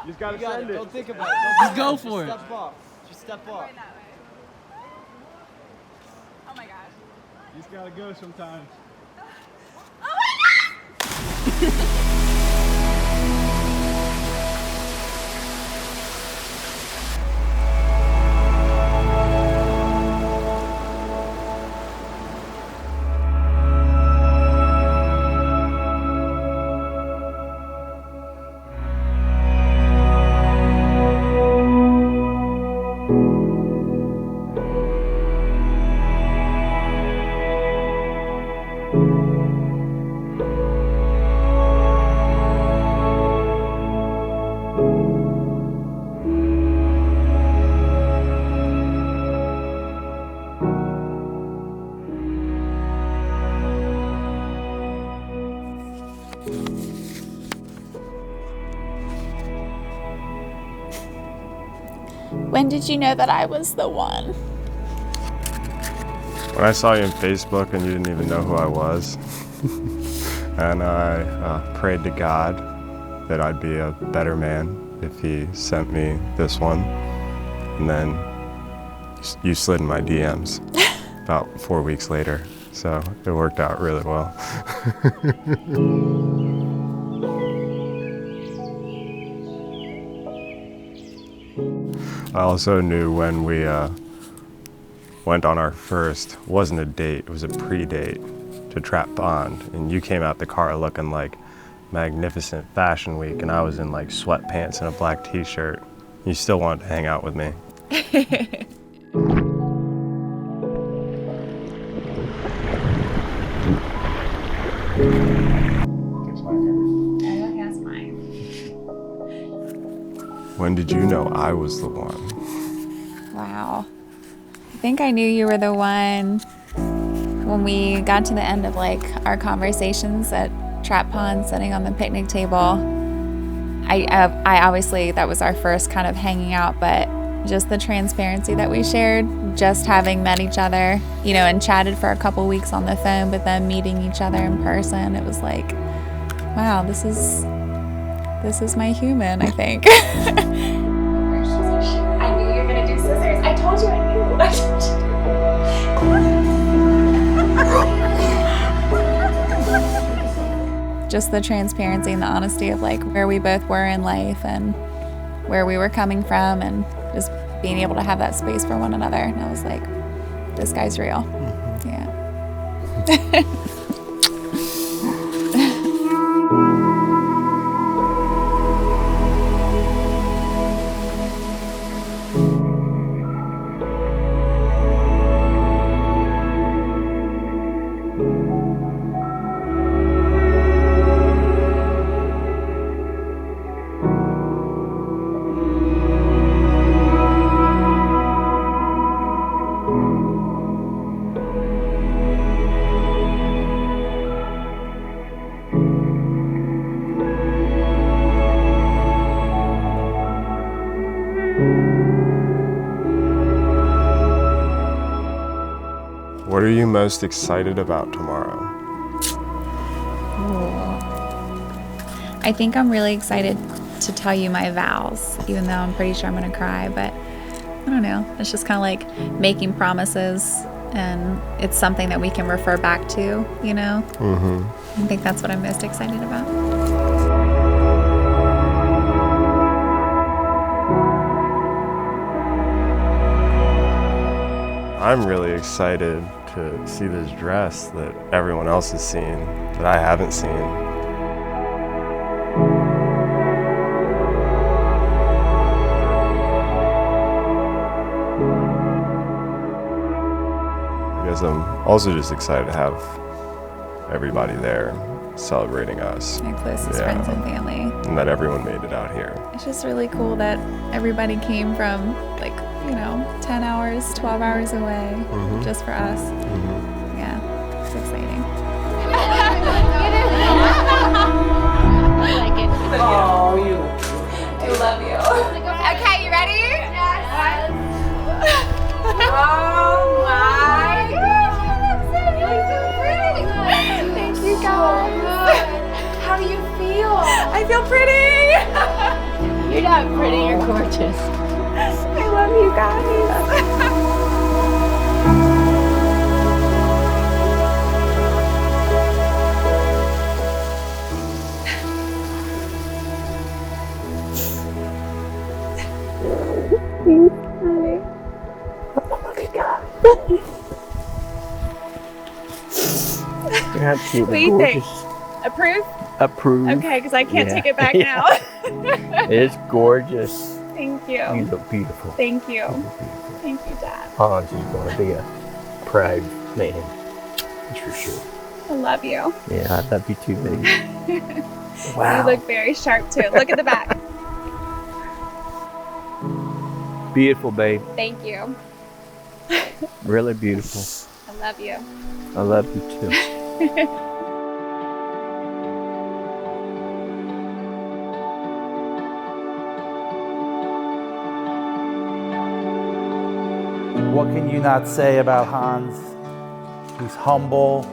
You just gotta send it. Don't think about it. Just go for it. Step off. Just step off. Oh my gosh. You just gotta go sometimes. Oh my god! When did you know that I was the one? When I saw you on Facebook and you didn't even know who I was, and I prayed to God that I'd be a better man if He sent me this one, and then you slid in my DMs about 4 weeks later, so it worked out really well. I also knew when we went on our first, wasn't a date, it was a pre-date to Trap Pond, and you came out the car looking like Magnificent Fashion Week, and I was in like sweatpants and a black t-shirt. You still wanted to hang out with me. When did you know I was the one? Wow. I think I knew you were the one when we got to the end of like our conversations at Trap Pond, sitting on the picnic table. I obviously, that was our first kind of hanging out, but just the transparency that we shared, just having met each other, you know, and chatted for a couple weeks on the phone, but then meeting each other in person, it was like, wow, this is my human, I think. I knew you were gonna do scissors. I told you I knew. Just the transparency and the honesty of like where we both were in life and where we were coming from, and just being able to have that space for one another. And I was like, this guy's real. Yeah. What are you most excited about tomorrow? I think I'm really excited to tell you my vows, even though I'm pretty sure I'm gonna cry, but I don't know. It's just kind of like making promises, and it's something that we can refer back to, you know? I think that's what I'm most excited about. I'm really excited to see this dress that everyone else has seen, that I haven't seen. I guess I'm also just excited to have everybody there celebrating us. My closest friends and family. And that everyone made it out here. It's just really cool that everybody came from, like, you know, 10 hours, 12 hours away just for us. Yeah, it's exciting. Oh, you. I love you. Okay, you ready? Yes. Oh my gosh, you're so pretty. Thank you guys. How do you feel? I feel pretty. You're not pretty, you're gorgeous. I love you guys. You're absolutely What do you think? gorgeous. Approve? Approve. Okay, because I can't Yeah. take it back Yeah. now. It's gorgeous. Thank You you. look beautiful. Thank you. You look beautiful. Thank you, Dad. Hans is going to be a proud man. That's for sure. I love you. Yeah, I love you too, baby. You Wow. look very sharp too. Look at the back. Beautiful, babe. Thank you. Really beautiful. I love you. I love you too. What can you not say about Hans? He's humble.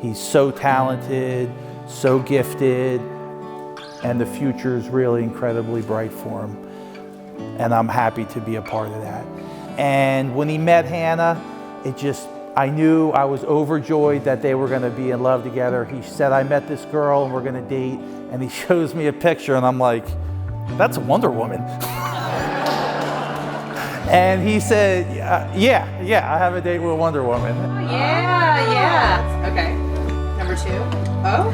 He's so talented, so gifted, and the future is really incredibly bright for him. And I'm happy to be a part of that. And when he met Hannah, I knew I was overjoyed that they were gonna be in love together. He said, I met this girl and we're gonna date. And he shows me a picture and I'm like, that's a Wonder Woman. And he said, yeah, I have a date with Wonder Woman. Yeah. Okay. Number 2. Oh.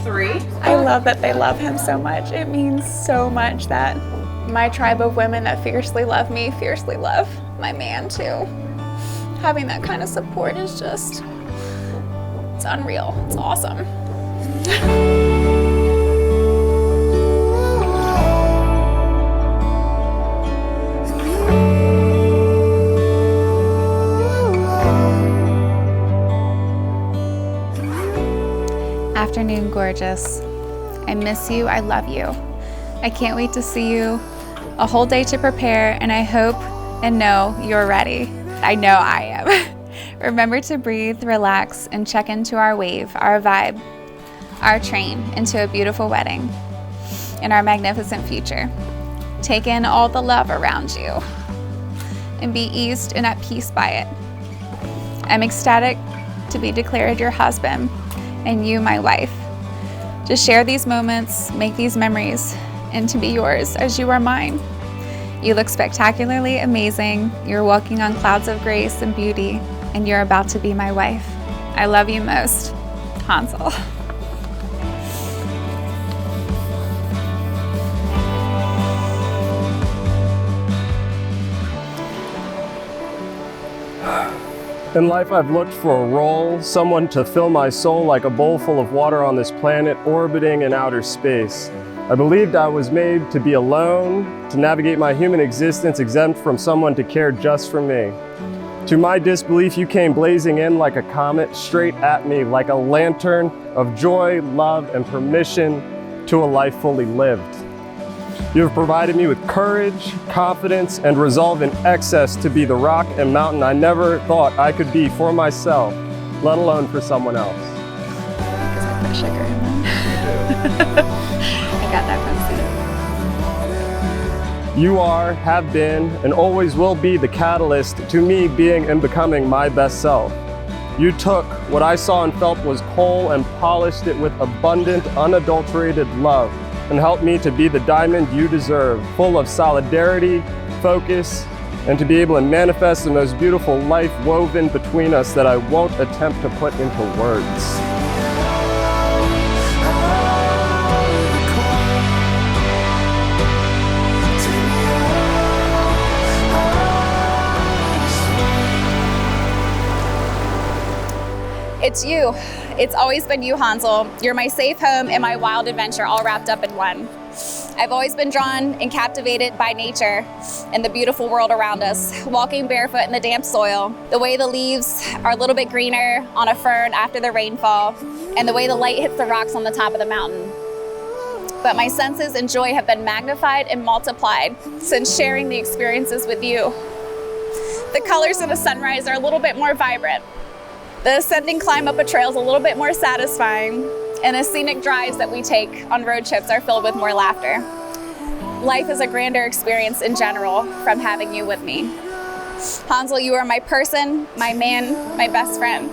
3. I love that they love him so much. It means so much that my tribe of women that fiercely love me, fiercely love my man too. Having that kind of support is just, it's unreal. It's awesome. Afternoon, gorgeous. I miss you. I love you. I can't wait to see you. A whole day to prepare, and I hope and know you're ready. I know I am. Remember to breathe, relax, and check into our wave, our vibe, our train into a beautiful wedding and our magnificent future. Take in all the love around you and be eased and at peace by it. I'm ecstatic to be declared your husband and you my wife. Just share these moments, make these memories, and to be yours as you are mine. You look spectacularly amazing. You're walking on clouds of grace and beauty, and you're about to be my wife. I love you most, Hansel. In life, I've looked for a role, someone to fill my soul like a bowl full of water on this planet, orbiting in outer space. I believed I was made to be alone, to navigate my human existence exempt from someone to care just for me. To my disbelief, you came blazing in like a comet, straight at me like a lantern of joy, love, and permission to a life fully lived. You have provided me with courage, confidence, and resolve in excess to be the rock and mountain I never thought I could be for myself, let alone for someone else. Because I put sugar in them. I got that from You are, have been, and always will be the catalyst to me being and becoming my best self. You took what I saw and felt was coal and polished it with abundant, unadulterated love, and helped me to be the diamond you deserve, full of solidarity, focus, and to be able to manifest the most beautiful life woven between us that I won't attempt to put into words. It's you. It's always been you, Hansel. You're my safe home and my wild adventure all wrapped up in one. I've always been drawn and captivated by nature and the beautiful world around us, walking barefoot in the damp soil, the way the leaves are a little bit greener on a fern after the rainfall, and the way the light hits the rocks on the top of the mountain. But my senses and joy have been magnified and multiplied since sharing the experiences with you. The colors of the sunrise are a little bit more vibrant. The ascending climb up a trail is a little bit more satisfying, and the scenic drives that we take on road trips are filled with more laughter. Life is a grander experience in general from having you with me. Hansel, you are my person, my man, my best friend,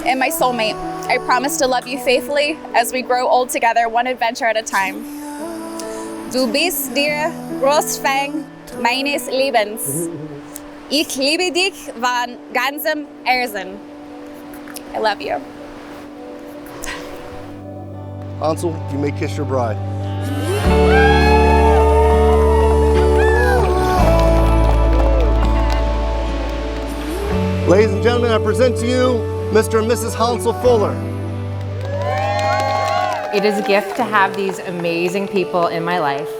and my soulmate. I promise to love you faithfully as we grow old together, one adventure at a time. Du bist der Großfang meines Lebens. Ich liebe dich von ganzem Herzen. I love you. Hansel, you may kiss your bride. Ladies and gentlemen, I present to you Mr. and Mrs. Hansel Fuller. It is a gift to have these amazing people in my life,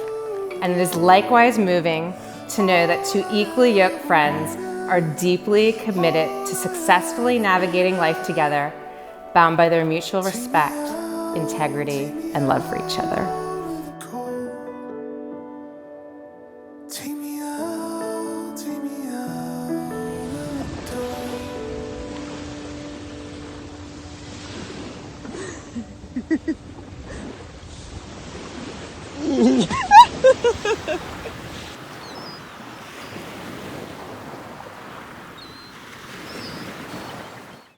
and it is likewise moving to know that two equally yoked friends are deeply committed to successfully navigating life together, bound by their mutual respect, integrity, and love for each other.